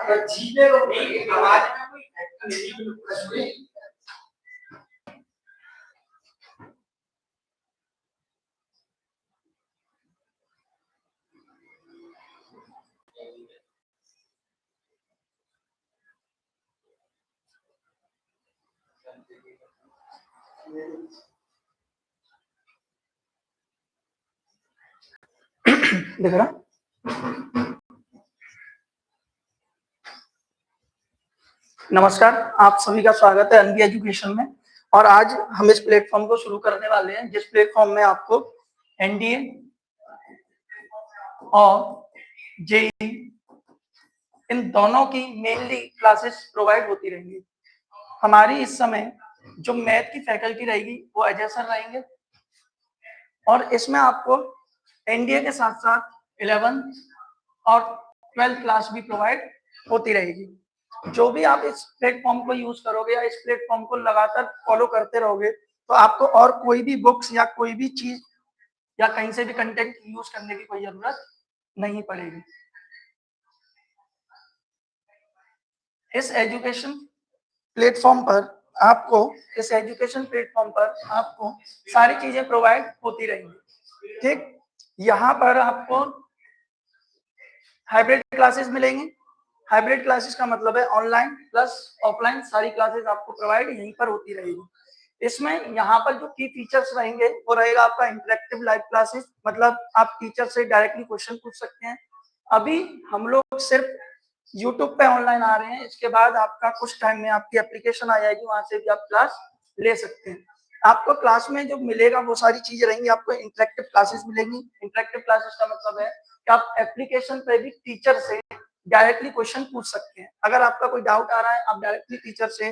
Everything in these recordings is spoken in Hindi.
अगर जीने को नहीं आवाज में कोई फैक्टर नहीं। दिख रहा? नमस्कार, आप सभी का स्वागत है एनबी एजुकेशन में। और आज हम इस प्लेटफॉर्म को शुरू करने वाले हैं जिस प्लेटफॉर्म में आपको एनडीए और जेईई इन दोनों की मेनली क्लासेस प्रोवाइड होती रहेंगी। हमारी इस समय जो मैथ की फैकल्टी रहेगी वो अजय सर रहेंगे और इसमें आपको एनडीए के साथ साथ 11th और 12th क्लास भी प्रोवाइड होती रहेगी। जो भी आप इस प्लेटफॉर्म को यूज करोगे या इस प्लेटफॉर्म को लगातार फॉलो करते रहोगे तो आपको और कोई भी बुक्स या कोई भी चीज या कहीं से भी कंटेंट यूज करने की कोई जरूरत नहीं पड़ेगी। इस एजुकेशन प्लेटफॉर्म पर आपको सारी चीजें प्रोवाइड होती रहेंगी। ठीक, यहाँ पर आपको हाइब्रिड क्लासेस मिलेंगी। हाइब्रिड क्लासेस का मतलब है ऑनलाइन प्लस ऑफलाइन सारी क्लासेस आपको प्रोवाइड यहीं पर होती रहेगी। इसमें यहाँ पर जो की फीचर्स रहेंगे वो रहेगा आपका इंटरेक्टिव लाइव क्लासेस, मतलब आप टीचर से डायरेक्टली क्वेश्चन पूछ सकते हैं। अभी हम लोग सिर्फ यूट्यूब पे ऑनलाइन आ रहे हैं, इसके बाद आपका कुछ टाइम में आपकी एप्लीकेशन आ जाएगी, वहां से भी आप क्लास ले सकते हैं। आपको क्लास में जो मिलेगा वो सारी चीजें रहेंगी। आपको इंटरेक्टिव क्लासेस मिलेंगी। इंटरेक्टिव क्लासेस का मतलब है कि आप एप्लीकेशन पे भी टीचर से डायरेक्टली क्वेश्चन पूछ सकते हैं। अगर आपका कोई डाउट आ रहा है आप डायरेक्टली टीचर से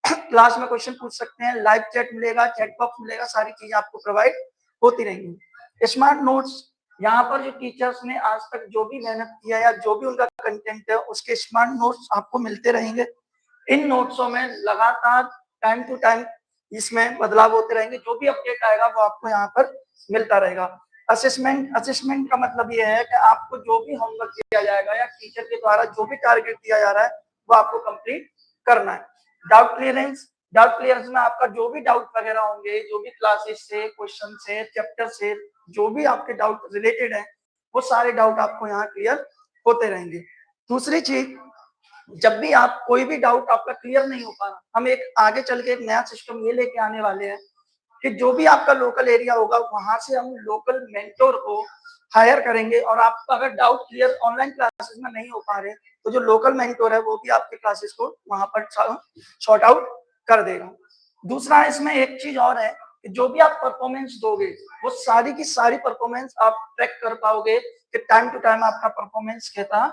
क्लास में क्वेश्चन पूछ सकते हैं। लाइव चैट मिलेगा, चैट बॉक्स मिलेगा, सारी चीजें आपको प्रोवाइड होती रहेंगी। स्मार्ट नोट्स, यहाँ पर जो टीचर्स ने आज तक जो भी मेहनत किया या जो भी उनका कंटेंट है उसके स्मार्ट नोट्स आपको मिलते रहेंगे। इन नोट्सों में लगातार टाइम टू टाइम इसमें बदलाव होते रहेंगे। जो भी अपडेट आएगा वो आपको यहाँ पर मिलता रहेगा। असेसमेंट का मतलब ये है कि आपको जो भी होमवर्क दिया जाएगा या टीचर के द्वारा जो भी टारगेट दिया जा रहा है वो आपको कंप्लीट करना है। डाउट क्लियरेंस में आपका जो भी डाउट वगैरह होंगे, जो भी क्लासेस से, क्वेश्चन से, चैप्टर से जो भी आपके डाउट रिलेटेड है वो सारे डाउट आपको यहाँ क्लियर होते रहेंगे। दूसरी चीज, जब भी आप कोई भी डाउट आपका क्लियर नहीं हो पा रहा, हम एक आगे चल के एक नया सिस्टम ये लेके आने वाले हैं कि जो भी आपका लोकल एरिया होगा वहां से हम लोकल मेंटोर को हायर करेंगे और आपका अगर डाउट क्लियर ऑनलाइन क्लासेस में नहीं हो पा रहे तो जो लोकल मेंटोर है वो भी आपके क्लासेस को वहां पर सॉर्ट आउट कर देगा। दूसरा, इसमें एक चीज और है कि जो भी आप परफॉर्मेंस दोगे वो सारी की सारी परफॉर्मेंस आप ट्रैक कर पाओगे कि टाइम टू टाइम आपका परफॉर्मेंस कैसा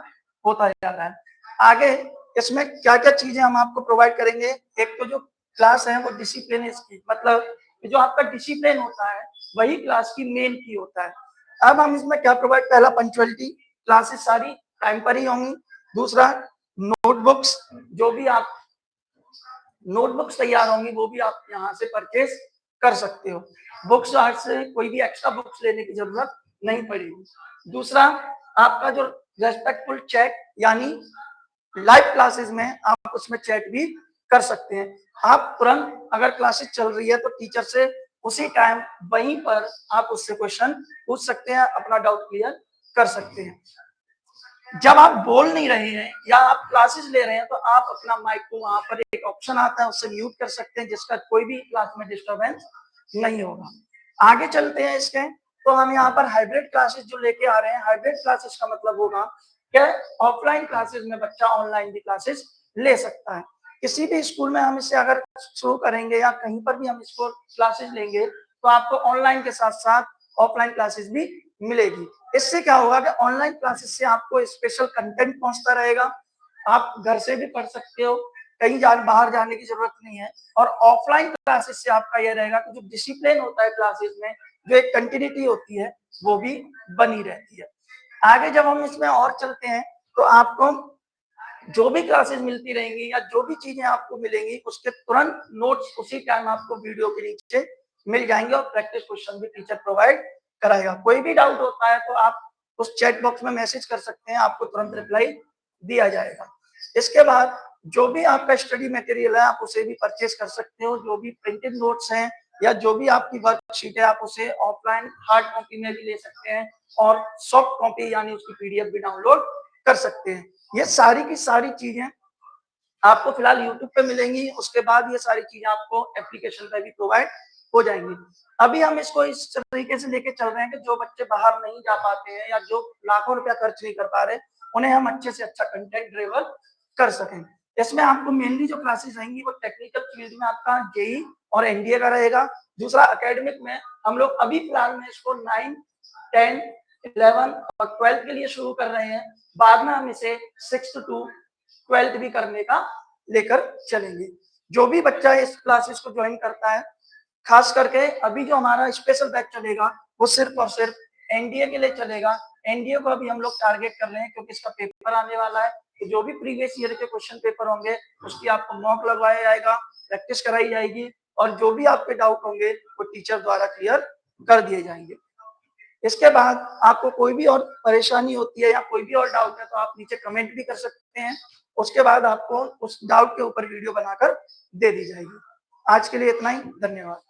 होता जा रहा है। आगे इसमें क्या क्या चीजें हम आपको प्रोवाइड करेंगे। एक तो जो क्लास है वो डिसिप्लिन इसकी, मतलब जो आपका डिसिप्लिन होता है वही क्लास की मेन की होता है। अब हम इसमें क्या प्रोवाइड, पहला पंक्चुअलिटी, क्लासेस सारी टाइम पर ही होंगी। दूसरा, नोटबुक्स, जो भी आप नोटबुक्स तैयार होंगी वो भी आप यहाँ से परचेज कर सकते हो। बुक्स आज से कोई भी एक्स्ट्रा बुक्स लेने की जरूरत नहीं पड़ेगी। दूसरा, आपका जो रेस्पेक्टफुल चैट, यानी लाइव क्लासेस में आप उसमें चैट भी कर सकते हैं। आप तुरंत अगर क्लासेस चल रही है तो टीचर से उसी टाइम वहीं पर आप उससे क्वेश्चन पूछ सकते हैं, अपना डाउट क्लियर कर सकते हैं। जब आप बोल नहीं रहे हैं या आप क्लासेस ले रहे हैं तो आप अपना माइक को, वहां पर एक ऑप्शन आता है उससे म्यूट कर सकते हैं जिसका कोई भी क्लास में डिस्टरबेंस नहीं होगा। आगे चलते हैं इसके, तो हम यहाँ पर हाइब्रिड क्लासेस जो लेके आ रहे हैं, हाइब्रिड क्लासेस का मतलब होगा कि ऑफलाइन क्लासेस में बच्चा ऑनलाइन भी क्लासेस ले सकता है। किसी भी स्कूल में हम इसे अगर शुरू करेंगे या कहीं पर भी हम इसको क्लासेस लेंगे तो आपको ऑनलाइन के साथ साथ ऑफलाइन क्लासेस भी मिलेगी। इससे क्या होगा कि ऑनलाइन क्लासेस से आपको स्पेशल कंटेंट पहुंचता रहेगा, आप घर से भी पढ़ सकते हो, कहीं बाहर जाने की जरूरत नहीं है। और ऑफलाइन क्लासेस से आपका यह रहेगा कि जो डिसिप्लिन होता है क्लासेस में, जो एक कंटिन्यूटी होती है वो भी बनी रहती है। आगे जब हम इसमें और चलते हैं तो आपको जो भी क्लासेस मिलती रहेंगी या जो भी चीजें आपको मिलेंगी उसके तुरंत नोट्स उसी टाइम आपको वीडियो के नीचे मिल जाएंगे और प्रैक्टिस क्वेश्चन भी टीचर प्रोवाइड कराएगा। कोई भी डाउट होता है तो आप उस चैट बॉक्स में मैसेज कर सकते हैं, आपको तुरंत रिप्लाई दिया जाएगा। इसके बाद जो भी आपका स्टडी मटेरियल है आप उसे भी परचेज कर सकते हो, जो भी प्रिंटेड नोट्स हैं या जो भी आपकी वर्कशीट है आप उसे ऑफलाइन हार्ड कॉपी में भी ले सकते हैं और सॉफ्ट कॉपी यानी उसकी पीडीएफ भी डाउनलोड कर सकते हैं। ये सारी की सारी चीजें आपको फिलहाल यूट्यूब पे मिलेंगी, उसके बाद ये सारी चीजें आपको एप्लीकेशन पे भी प्रोवाइड हो जाएंगी। अभी हम इसको इस तरीके से लेके चल रहे हैं कि जो बच्चे बाहर नहीं जा पाते हैं या जो लाखों रुपया खर्च नहीं कर पा रहे, उन्हें हम अच्छे से अच्छा कंटेंट डिलीवर कर सकें। इसमें आपको मेनली जो क्लासेस रहेंगी वो टेक्निकल फील्ड में आपका जेई और एनडीए का रहेगा। दूसरा एकेडमिक में हम लोग अभी फिलहाल में इसको 9, 10, 11 और 12 के लिए शुरू कर रहे हैं। बाद में हम इसे 6 to 12 भी करने का लेकर चलेंगे। जो भी बच्चा इस क्लासेस को ज्वाइन करता है, खास करके अभी जो हमारा स्पेशल बैच चलेगा वो सिर्फ और सिर्फ एनडीए के लिए चलेगा। एनडीए को अभी हम लोग टारगेट कर रहे हैं क्योंकि इसका पेपर आने वाला है, तो जो भी प्रीवियस ईयर के क्वेश्चन पेपर होंगे उसकी आपको मॉक लगवाया जाएगा, प्रैक्टिस कराई जाएगी और जो भी आपके डाउट होंगे वो टीचर द्वारा क्लियर कर दिए जाएंगे। इसके बाद आपको कोई भी और परेशानी होती है या कोई भी और डाउट है तो आप नीचे कमेंट भी कर सकते हैं, उसके बाद आपको उस डाउट के ऊपर वीडियो बनाकर दे दी जाएगी। आज के लिए इतना ही, धन्यवाद।